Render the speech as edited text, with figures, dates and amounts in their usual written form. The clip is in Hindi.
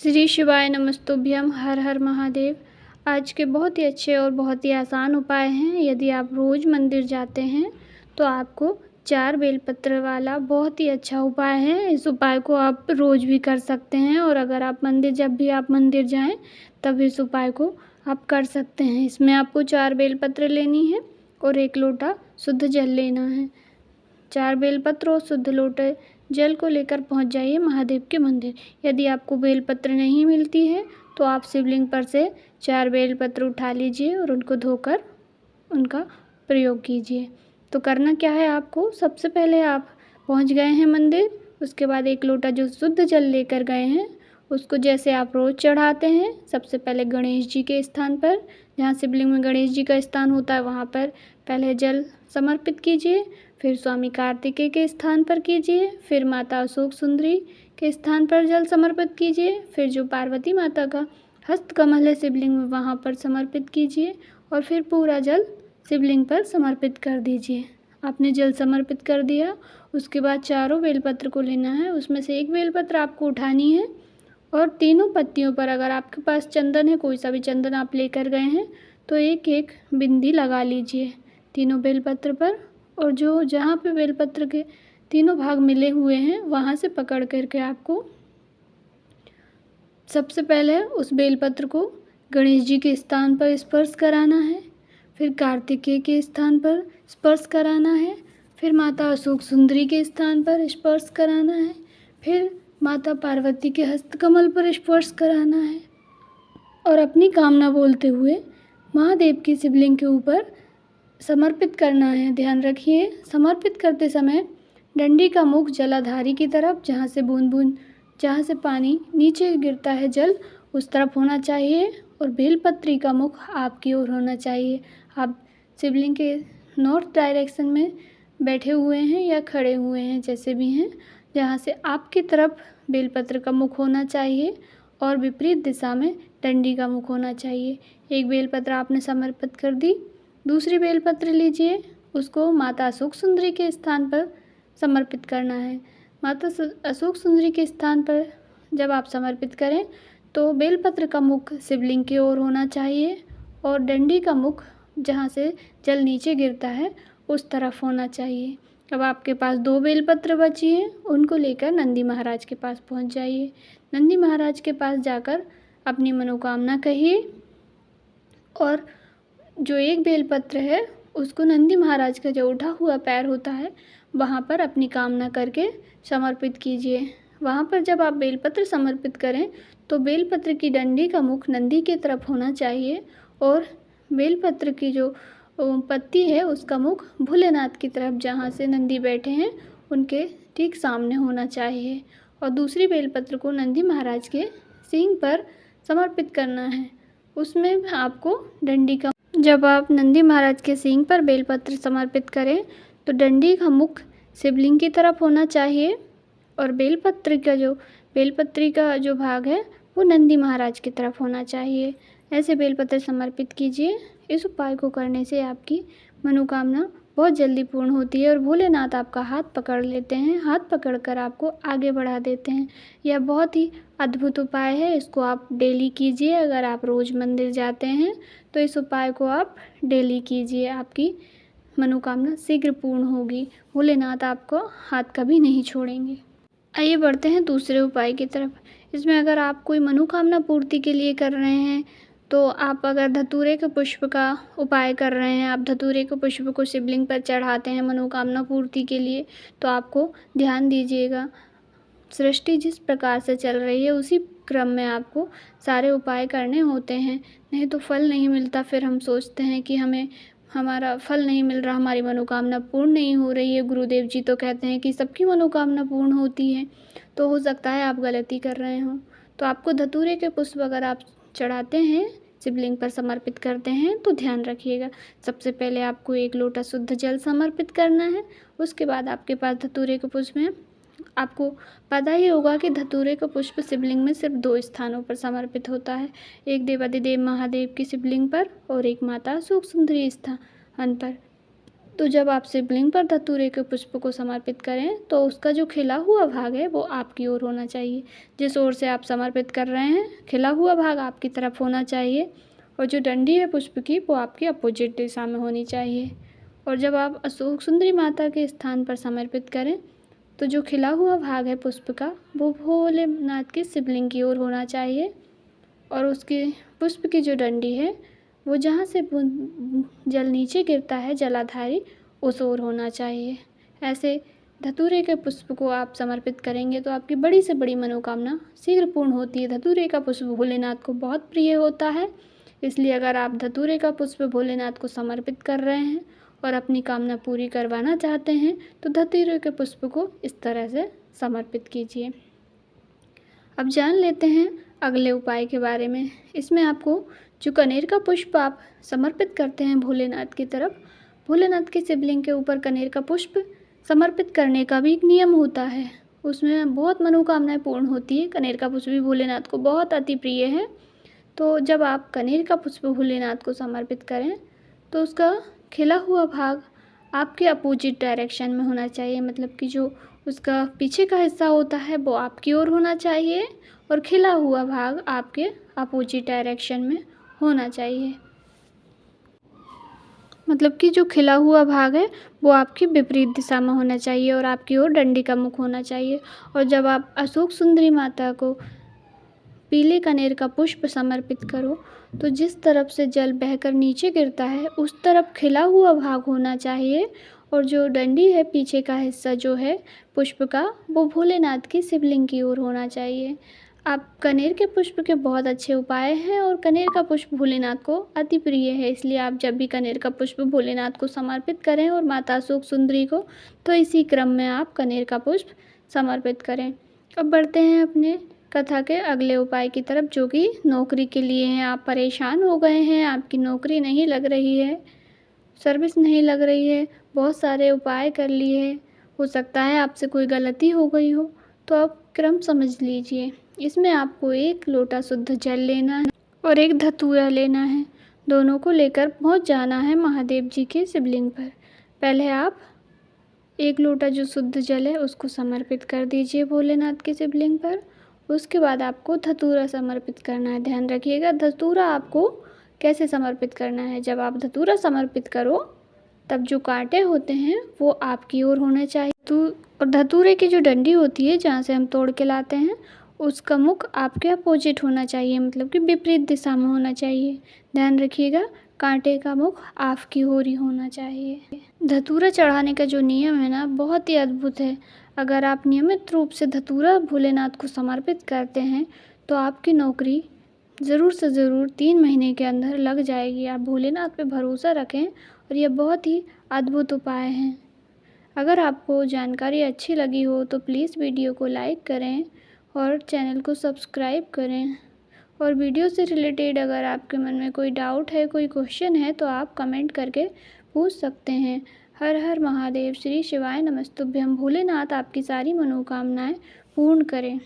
श्री शिवाय नमस्तुभ्यम। हर हर महादेव। आज के बहुत ही अच्छे और बहुत ही आसान उपाय हैं। यदि आप रोज़ मंदिर जाते हैं तो आपको 4 बेलपत्र वाला बहुत ही अच्छा उपाय है। इस उपाय को आप रोज़ भी कर सकते हैं और अगर आप जब भी आप मंदिर जाएं तब इस उपाय को आप कर सकते हैं। इसमें आपको 4 बेलपत्र लेनी है और 1 लोटा शुद्ध जल लेना है। 4 बेलपत्र और शुद्ध लोटे जल को लेकर पहुंच जाइए महादेव के मंदिर। यदि आपको बेलपत्र नहीं मिलती है तो आप शिवलिंग पर से 4 बेलपत्र उठा लीजिए और उनको धोकर उनका प्रयोग कीजिए। तो करना क्या है आपको, सबसे पहले आप पहुंच गए हैं मंदिर, उसके बाद 1 लोटा जो शुद्ध जल लेकर गए हैं उसको जैसे आप रोज़ चढ़ाते हैं, सबसे पहले गणेश जी के स्थान पर, जहाँ शिवलिंग में गणेश जी का स्थान होता है वहाँ पर पहले जल समर्पित कीजिए। फिर स्वामी कार्तिकेय के स्थान पर कीजिए। फिर माता अशोक सुंदरी के स्थान पर जल समर्पित कीजिए। फिर जो पार्वती माता का हस्त कमल है शिवलिंग में वहाँ पर समर्पित कीजिए और फिर पूरा जल शिवलिंग पर समर्पित कर दीजिए। आपने जल समर्पित कर दिया, उसके बाद चारों बेलपत्र को लेना है। उसमें से 1 बेलपत्र आपको उठानी है और तीनों पत्तियों पर, अगर आपके पास चंदन है, कोई सा भी चंदन आप लेकर गए हैं, तो 1-1 बिंदी लगा लीजिए तीनों बेलपत्र पर। और जो जहाँ पे बेलपत्र के तीनों भाग मिले हुए हैं वहाँ से पकड़ करके आपको सबसे पहले उस बेलपत्र को गणेश जी के स्थान पर स्पर्श कराना है, फिर कार्तिकेय के स्थान पर स्पर्श कराना है, फिर माता अशोक सुंदरी के स्थान पर स्पर्श कराना है, फिर माता पार्वती के हस्तकमल पर स्पर्श कराना है और अपनी कामना बोलते हुए महादेव की शिवलिंग के ऊपर समर्पित करना है। ध्यान रखिए, समर्पित करते समय डंडी का मुख जलाधारी की तरफ, जहाँ से पानी नीचे गिरता है जल, उस तरफ होना चाहिए और बेलपत्री का मुख आपकी ओर होना चाहिए। आप शिवलिंग के नॉर्थ डायरेक्शन में बैठे हुए हैं या खड़े हुए हैं, जैसे भी हैं, जहाँ से आपकी तरफ बेलपत्र का मुख होना चाहिए और विपरीत दिशा में डंडी का मुख होना चाहिए। 1 बेलपत्र आपने समर्पित कर दी। दूसरी बेलपत्र लीजिए, उसको माता अशोक सुंदरी के स्थान पर समर्पित करना है। माता अशोक सुंदरी के स्थान पर जब आप समर्पित करें तो बेलपत्र का मुख शिवलिंग की ओर होना चाहिए और डंडी का मुख जहाँ से जल नीचे गिरता है उस तरफ होना चाहिए। अब आपके पास 2 बेलपत्र बची हैं, उनको लेकर नंदी महाराज के पास पहुँच जाइए। नंदी महाराज के पास जाकर अपनी मनोकामना कहिए और जो 1 बेलपत्र है उसको नंदी महाराज का जो उठा हुआ पैर होता है वहाँ पर अपनी कामना करके समर्पित कीजिए। वहाँ पर जब आप बेलपत्र समर्पित करें तो बेलपत्र की डंडी का मुख नंदी की तरफ होना चाहिए और बेलपत्र की जो पत्ती है उसका मुख भोलेनाथ की तरफ, जहाँ से नंदी बैठे हैं उनके ठीक सामने होना चाहिए। और दूसरी बेलपत्र को नंदी महाराज के सींग पर समर्पित करना है। उसमें आपको डंडी का, जब आप नंदी महाराज के सींग पर बेलपत्र समर्पित करें तो डंडी का मुख शिवलिंग की तरफ होना चाहिए और बेलपत्री का जो भाग है वो नंदी महाराज की तरफ होना चाहिए। ऐसे बेलपत्र समर्पित कीजिए। इस उपाय को करने से आपकी मनोकामना बहुत जल्दी पूर्ण होती है और भोलेनाथ आपका हाथ पकड़ लेते हैं, हाथ पकड़कर आपको आगे बढ़ा देते हैं। यह बहुत ही अद्भुत उपाय है, इसको आप डेली कीजिए। अगर आप रोज़ मंदिर जाते हैं तो इस उपाय को आप डेली कीजिए, आपकी मनोकामना शीघ्र पूर्ण होगी। भोलेनाथ आपको हाथ कभी नहीं छोड़ेंगे। आइए बढ़ते हैं दूसरे उपाय की तरफ। इसमें अगर आप कोई मनोकामना पूर्ति के लिए कर रहे हैं तो आप अगर धतूरे के पुष्प का उपाय कर रहे हैं, आप धतूरे के पुष्प को शिवलिंग पर चढ़ाते हैं मनोकामना पूर्ति के लिए, तो आपको ध्यान दीजिएगा, सृष्टि जिस प्रकार से चल रही है उसी क्रम में आपको सारे उपाय करने होते हैं, नहीं तो फल नहीं मिलता। फिर हम सोचते हैं कि हमारा फल नहीं मिल रहा, हमारी मनोकामना पूर्ण नहीं हो रही है। गुरुदेव जी तो कहते हैं कि सबकी मनोकामना पूर्ण होती है, तो हो सकता है आप गलती कर रहे हों। तो आपको धतूरे के पुष्प अगर आप चढ़ाते हैं, शिवलिंग पर समर्पित करते हैं, तो ध्यान रखिएगा, सबसे पहले आपको 1 लोटा शुद्ध जल समर्पित करना है। उसके बाद आपके पास धतूरे के पुष्प में, आपको पता ही होगा कि धतूरे का पुष्प शिवलिंग में सिर्फ 2 स्थानों पर समर्पित होता है, एक देवाधिदेव महादेव की शिवलिंग पर और एक माता अशोक सुंदरी स्थान पर। तो जब आप शिवलिंग पर धतूरे के पुष्प को समर्पित करें तो उसका जो खिला हुआ भाग है वो आपकी ओर होना चाहिए। जिस ओर से आप समर्पित कर रहे हैं खिला हुआ भाग आपकी तरफ होना चाहिए और जो डंडी है पुष्प की वो आपकी अपोजिट दिशा में होनी चाहिए। और जब आप अशोक सुंदरी माता के स्थान पर समर्पित करें तो जो खिला हुआ भाग है पुष्प का वो भोलेनाथ के शिवलिंग की ओर होना चाहिए और उसके पुष्प की जो डंडी है वो जहाँ से जल नीचे गिरता है जलाधारी उस ओर होना चाहिए। ऐसे धतूरे के पुष्प को आप समर्पित करेंगे तो आपकी बड़ी से बड़ी मनोकामना शीघ्र पूर्ण होती है। धतूरे का पुष्प भोलेनाथ को बहुत प्रिय होता है, इसलिए अगर आप धतूरे का पुष्प भोलेनाथ को समर्पित कर रहे हैं और अपनी कामना पूरी करवाना चाहते हैं तो धतूरे के पुष्प को इस तरह से समर्पित कीजिए। अब जान लेते हैं अगले उपाय के बारे में। इसमें आपको जो कनेर का पुष्प आप समर्पित करते हैं भोलेनाथ की तरफ, भोलेनाथ के शिवलिंग के ऊपर कनेर का पुष्प समर्पित करने का भी एक नियम होता है। उसमें बहुत मनोकामनाएं पूर्ण होती है। कनेर का पुष्प भी भोलेनाथ को बहुत अति प्रिय है। तो जब आप कनेर का पुष्प भोलेनाथ को समर्पित करें तो उसका खिला हुआ भाग आपके अपोजिट डायरेक्शन में होना चाहिए, मतलब कि जो उसका पीछे का हिस्सा होता है वो आपकी ओर होना चाहिए और खिला हुआ भाग आपके अपोजिट डायरेक्शन में होना चाहिए। मतलब कि जो खिला हुआ भाग है वो आपकी विपरीत दिशा में होना चाहिए और आपकी ओर डंडी का मुख होना चाहिए। और जब आप अशोक सुंदरी माता को पीले कनेर का पुष्प समर्पित करो तो जिस तरफ से जल बहकर नीचे गिरता है उस तरफ खिला हुआ भाग होना चाहिए और जो डंडी है पीछे का हिस्सा जो है पुष्प का वो भोलेनाथ की शिवलिंग की ओर होना चाहिए। आप कनेर के पुष्प के बहुत अच्छे उपाय हैं और कनेर का पुष्प भोलेनाथ को अति प्रिय है, इसलिए आप जब भी कनेर का पुष्प भोलेनाथ को समर्पित करें और माता अशोक सुंदरी को तो इसी क्रम में आप कनेर का पुष्प समर्पित करें। अब बढ़ते हैं अपने कथा के अगले उपाय की तरफ जो कि नौकरी के लिए हैं। आप परेशान हो गए हैं, आपकी नौकरी नहीं लग रही है, सर्विस नहीं लग रही है, बहुत सारे उपाय कर लिए, हो सकता है आपसे कोई गलती हो गई हो, तो आप क्रम समझ लीजिए। इसमें आपको 1 लोटा शुद्ध जल लेना है और 1 धतूरा लेना है। दोनों को लेकर पहुंच जाना है महादेव जी के शिवलिंग पर। पहले आप 1 लोटा जो शुद्ध जल है उसको समर्पित कर दीजिए भोलेनाथ के शिवलिंग पर। उसके बाद आपको धतूरा समर्पित करना है। ध्यान रखिएगा धतूरा आपको कैसे समर्पित करना है। जब आप धतूरा समर्पित करो तब जो कांटे होते हैं वो आपकी ओर होने चाहिए। और धतूरे की जो डंडी होती है जहाँ से हम तोड़ के लाते हैं उसका मुख आपके अपोजिट होना चाहिए, मतलब कि विपरीत दिशा में होना चाहिए। ध्यान रखिएगा कांटे का मुख आपकी ओर ही होना चाहिए। धतूरा चढ़ाने का जो नियम है ना बहुत ही अद्भुत है। अगर आप नियमित रूप से धतूरा भोलेनाथ को समर्पित करते हैं तो आपकी नौकरी ज़रूर से ज़रूर 3 महीने के अंदर लग जाएगी। आप भोलेनाथ पे भरोसा रखें और यह बहुत ही अद्भुत उपाय हैं। अगर आपको जानकारी अच्छी लगी हो तो प्लीज़ वीडियो को लाइक करें और चैनल को सब्सक्राइब करें। और वीडियो से रिलेटेड अगर आपके मन में कोई डाउट है, कोई क्वेश्चन है तो आप कमेंट करके पूछ सकते हैं। हर हर महादेव, श्री शिवाय नमस्तुभ्यम। भोलेनाथ आपकी सारी मनोकामनाएं पूर्ण करें।